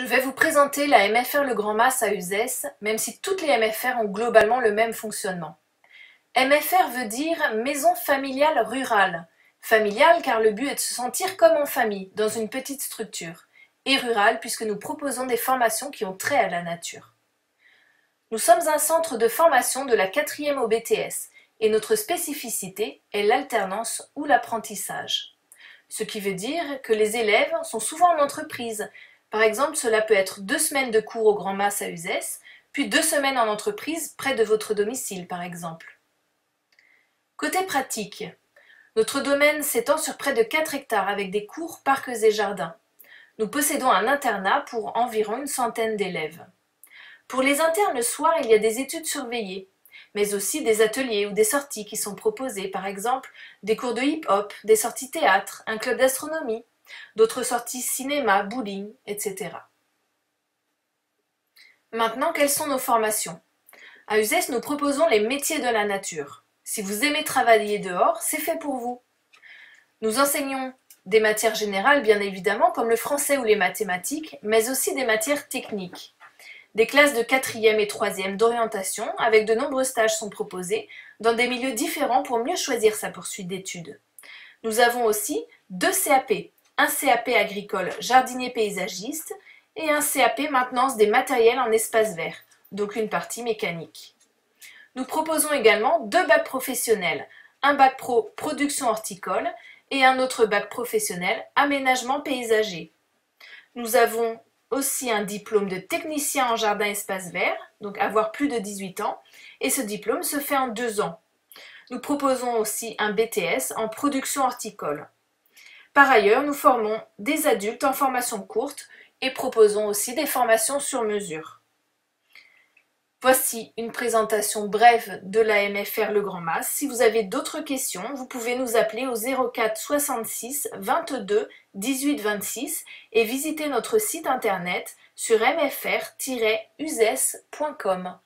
Je vais vous présenter la MFR Le Grand Mas à Uzès, même si toutes les MFR ont globalement le même fonctionnement. MFR veut dire Maison Familiale Rurale. Familiale car le but est de se sentir comme en famille, dans une petite structure. Et rurale puisque nous proposons des formations qui ont trait à la nature. Nous sommes un centre de formation de la 4e au BTS et notre spécificité est l'alternance ou l'apprentissage. Ce qui veut dire que les élèves sont souvent en entreprise. Par exemple, cela peut être 2 semaines de cours au Grand Mas à Uzès, puis 2 semaines en entreprise près de votre domicile par exemple. Côté pratique, notre domaine s'étend sur près de 4 hectares avec des cours, parcs et jardins. Nous possédons un internat pour environ une centaine d'élèves. Pour les internes le soir, il y a des études surveillées, mais aussi des ateliers ou des sorties qui sont proposées, par exemple des cours de hip-hop, des sorties théâtre, un club d'astronomie, d'autres sorties cinéma, bowling, etc. Maintenant, quelles sont nos formations? À Uzès, nous proposons les métiers de la nature. Si vous aimez travailler dehors, c'est fait pour vous. Nous enseignons des matières générales, bien évidemment, comme le français ou les mathématiques, mais aussi des matières techniques. Des classes de 4e et 3e d'orientation, avec de nombreux stages sont proposés, dans des milieux différents pour mieux choisir sa poursuite d'études. Nous avons aussi 2 CAP, un CAP agricole jardinier paysagiste et un CAP maintenance des matériels en espace vert, donc une partie mécanique. Nous proposons également 2 bacs professionnels, un bac pro production horticole et un autre bac professionnel aménagement paysager. Nous avons aussi un diplôme de technicien en jardin espace vert, donc avoir plus de 18 ans, et ce diplôme se fait en 2 ans. Nous proposons aussi un BTS en production horticole. Par ailleurs, nous formons des adultes en formation courte et proposons aussi des formations sur mesure. Voici une présentation brève de la MFR Le Grand Mas. Si vous avez d'autres questions, vous pouvez nous appeler au 04 66 22 18 26 et visiter notre site internet sur mfr-uzes.com.